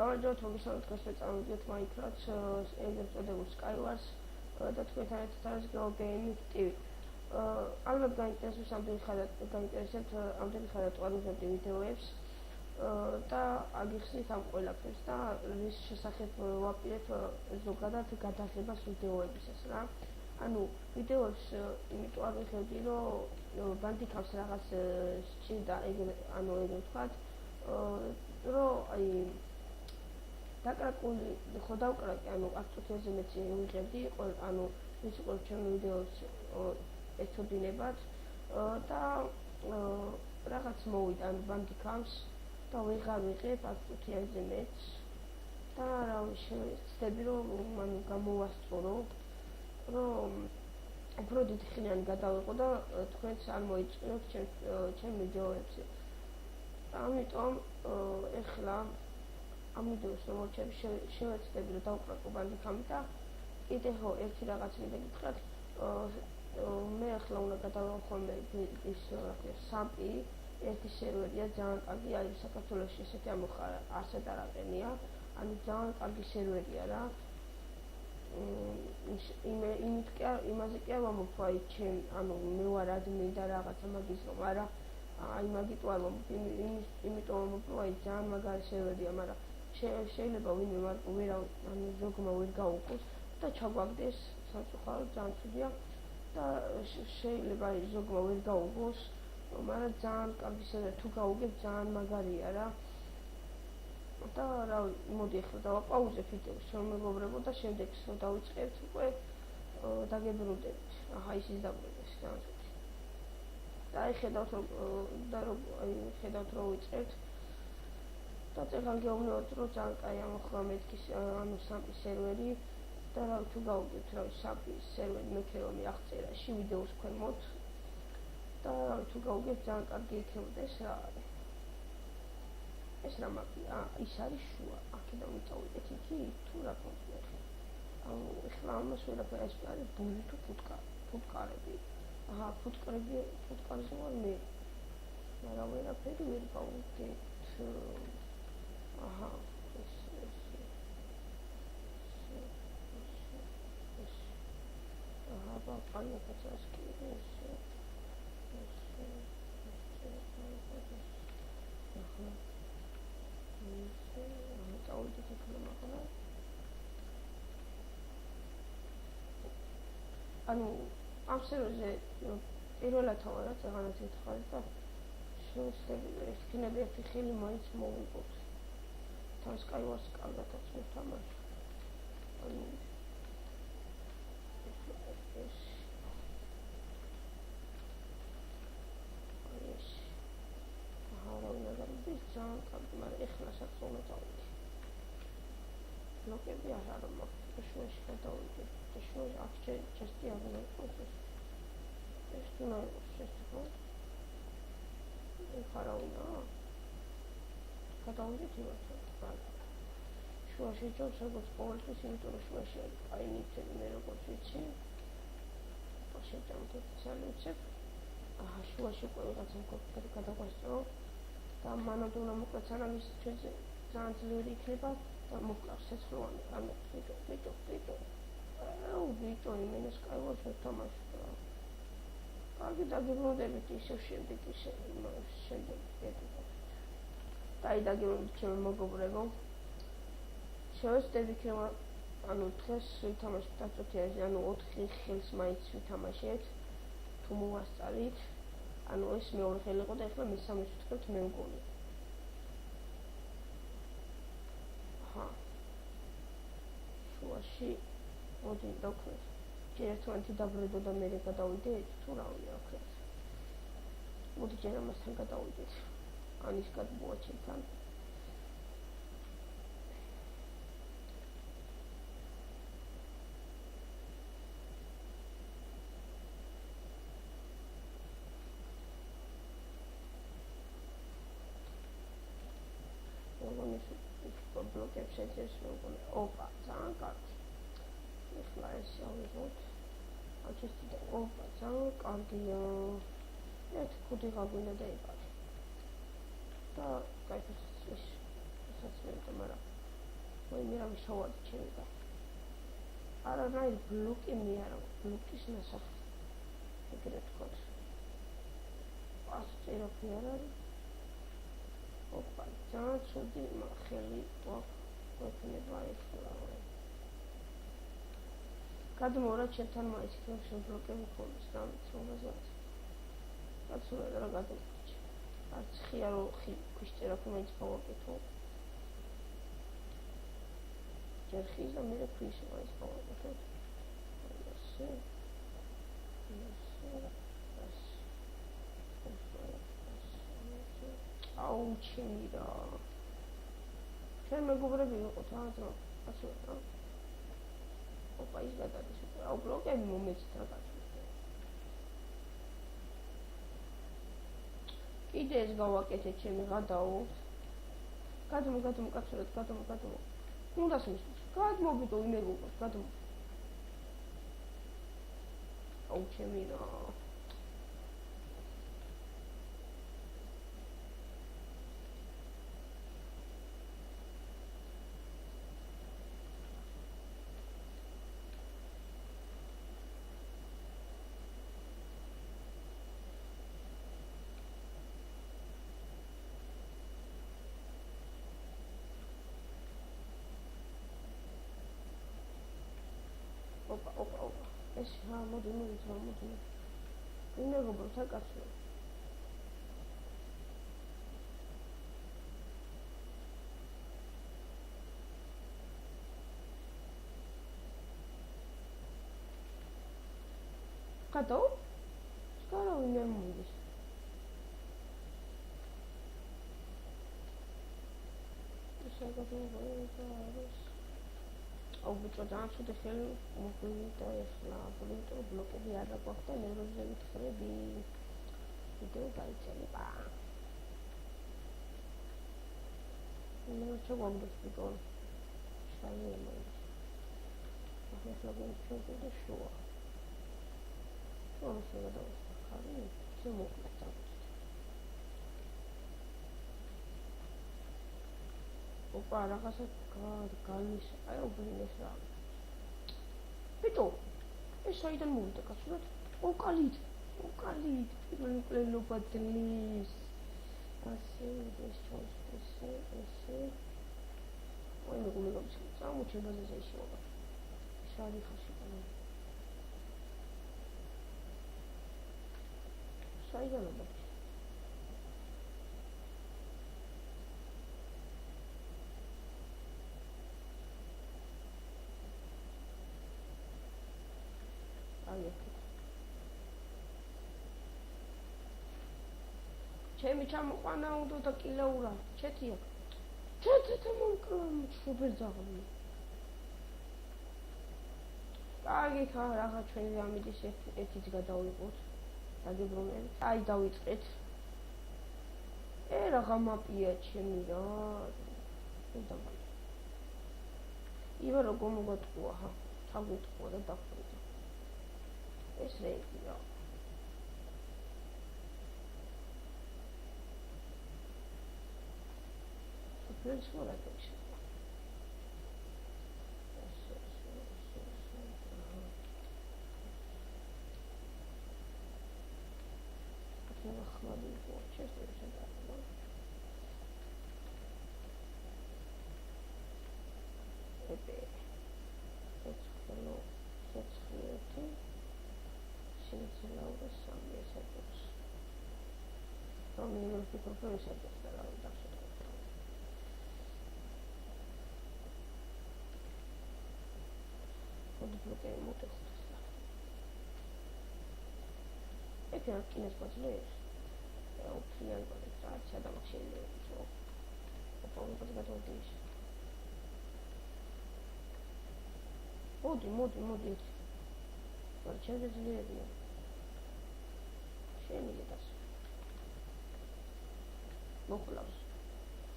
გამარჯობა თოგისავთ დღეს წავიდეთ Minecraft ეგრეთ წოდებულ Skywars და თქვენთან ერთად არის GeoGaming TV. ალბათ გაინტერესებს ამდენი ხარად ვარუღებდი ვიდეოებს და აგიხსნით ამ ყველაფერს და რის შესახებ ვაპირებ ზოგადად გადაღებას ვიდეოებისას რა. ანუ ვიდეოებს იმიტომ არ ვიღებდი რომ ბანდიკავს რაღაც სჭირდა ეგრე ვთქვათ რომ აი დაკრაკული ხო დავკრაკე, ანუ 10 წუთიაზე მეცი ვიღებდი, ანუ ის იყო ჩემი ვიდეოს ეცოდინებათ და რაღაც მოვიდა ანუ ბანდიკავს და ვეღარ ვიღებ 10 წუთიაზე მეც და რავი შევეცდები რომ ანუ გამოვასწორო რომ უფრო დიდი ხნიანი გადავიყო და თქვენც არ მოიწყიოთ ჩემ ვიდეოებზე. ამიტომ ეხლა ამ ვიდეოს რომ შევეცდები რომ დავკრაკო ბანდიკამი და კიდე ხო ერთი რაღაც მინდა გითხრათ მე ახლა უნდა გადავიღო ხოლმე ის სამპი ერთი სერვერია ძალიან კარგი არის საქართველოში ესეთი არსად არ აყენია ანუ ძალიან კარგი სერვერია რა იმაზე კი არ ვამბობ აი ჩემ ანუ მე ვარ ადმინი და რაღაცა მაგის რომ არა აი მაგით ვარ იმიტომ ვამბობ რომ აი ძალიან მაგარი სერვერია მაგრამ შეიძლება ვინმე ანუ ზოგმა ვერ გაუგოს და ჩაგვაგდეს სამწუხაროდ ძალიან ცუდია და შეიძლება ზოგმა ვერ გაუგოს მაგრამ ძალიან კარგი სერვერი თუ გაუგებ ძალიან მაგარია რა და რავი მოდი ახლა დავაპაუზებ ვიდეოს რომ მეგობრებო და შემდეგ დავიწყებთ უკვე დაგებრუნდებით აჰა ისიც დაგვედეს ძალიან ცუდი და აი ხედავთ რომ ვიწყებთ და წეგან გეუბნებათ რომ ძალიან კაი ამოხლა მეთქის ანუ სამპის სერვერი და რავი თუ გავუგებთ რავი სამპის სერვერი მექნება მიაღწერაში ვიდეოს ქვემოთ და რავი თუ გავუგებთ ძალიან კარგი იქნებოდეს რა არის ეს რა მაპია ის არის შუა აქედან ვიწავიდეთ იქი თუ რა კონკრეტულად ანუ ეხლა ამას ვერაფერ ეს არის ბული თუ ფუტკარები აჰა ფუტკარზე ვარ მე მაგრამ ვერაფერი ვერ გავუგებთ aha aha pani Paczaski ანუ ამ სერვერზე პირველად ვარ რა წაღანაც ეთქარი და შევეცდები ეს ქინები ერთი ხილი მაინც მოვიგოთ თან Skywars კარგადაც ვთამაშ. ანუ ეს არავინ არ არის ძალიან კარგი, მაგრამ ეხლა საერთოდ უნდა წავიდე. ბლოკები არ არის მაქვს, შუაში გადავიდე. და შუაში აქ ჩესტი არ უნდა იყოს ეს. ეს თუ უნდა იყოს ჩესტი ხო? ეს არავინა. გადავიდეთ იმასთან. შუაში ჯობს როგორც ყოველთვის, იმიტომ რომ შუაში არის კაი ნივთები, მე როგორც ვიცი. შეჭამთ ძალიან აჰა შუაში უკვე რაღაცა გადაგვასწრო და მანამდე უნდა მოკლედ სანამ ის ჩვენზე ძალიან ძლიერი იქნება და მოკლავს ცეცხლოვანი ანუ ვიტო იმენეს Skywars ვთამაშობ რა. კარგი დაგებრუნდებით ისევ შემდეგ ეტაპად. და აი დაგებრუნდით ჩემო მეგობრებო. შევეცდებით რომ ანუ დღეს ვითამაშეთ 10 წუთიაზე, ანუ 4 ხელს მაინც ვითამაშეთ. თუ მოვასწარით, ანუ ეს მეორე ხელი იყო და ახლა მესამე ვთქვით მე მგონი. აჰა. შუაში მოდი დავქრეს. ჯერ ერთმანეთი დაბრედო და მე გადავიდეთ, თუ რავია აქ. მოდი ჯერ ამასთან გადავიდეთ. ანის გადმოაჩენთან. ბლოკებს ეძებს მეგონი. ოპა, ძალიან კარგი. ეხლა ეს ავიღოთ. აჩესტი და ოპა, ძალიან კარგია. ერთ ხუთი გაგვინდა და იპარე. და кайფის ეს საცმელი მაგრამ მერა ვიშოვად ჩემი და არანაირი ბლოკი მე არა ბლოკის ნასახი ეგრე თქოს ასწერაფი არ არის ოპა ძალიან ცუდი ხელი გვექნება ეხლა გადმოვრა ჩემთან მაინც იქნება ბლოკები ხოლმე დამცნობაზე კაცურად რა გადმოჭი არც ხია რო ხიშტერაფი მაინც გავაკეთო ჯერ ხის და მე ქვის მაინც გავაკეთო ასე აუ ჩემი რა ჩვენ მეგობრები ვიყო თანაც ასე რა ოპა ის გადადის აუ ბლოკები მომეცით რა გაწვით კიდე ეს გავაკეთე ჩემი გადაო გადმო კაცურად გადმო უნდა შემის გადმოვიდო იმეგობრებს გადმო აუ ჩემი რა ოპა ეს რა მოდი იმეგობრებთან კაცო კატო სკალა ვინმე მომდის ეს არის აუ ბიჭო ძალიან ცუდი ხელი მოგვივიდა ეხლა იმიტომ რომ ბლოკები არ დაგვაქვს ნევროზე ვითხრები ვიდეო დაიწერება მე ჩავაგდოს ბიჭო შეიძლება ახლა გონჩო და შოა შოა გადავხარი შემოკლეთა ოპა რაღაცა გალის აი უბრინეს რა ბიჭო ეს საიდან მოვიდა კაცურად ოკალით პირველ ოპატლის ასე ეს ჩოს ესე ой მეგობრებს წამოჩებაზე შეიძლება შარი ხაში ყველა საიდან ოპატ ჩემი ჩამოყვანა უნდა და კილაურა ჩეთია ჩეთეთა მომკლამ შუბერძაღლი კარგი ხა რაღა ჩვენი ამიდის ერთიც გადავიყოთ დაგებრუნებით აი დავიწყეთ რაღა მაპია ჩემი რა უდაბა იბა როგორ მოგატყუა ხა ჩაგუტყუა და დახვრიტა ეს რეიტია Let's go like this. Okay, охладный вот, честно говоря. Теперь let's go. Синцелаура сам я садусь. Там мне нужно попробовать садусь, да, так что. Блокей мотоцикл. Это кинес позволит. Я уплываю от сада машины. Попробую подготовить. Моди. Зачем же злые? Что не летас? Моклаус.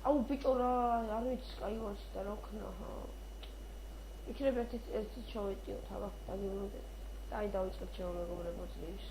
Ау пикора, арвич скайваш тарокна. იქნებათ ეს ჩოვეტიო თავა დაგიბრუნდეთ. აი დავიწყეთ ჩემო მეგობრებო ძლივს.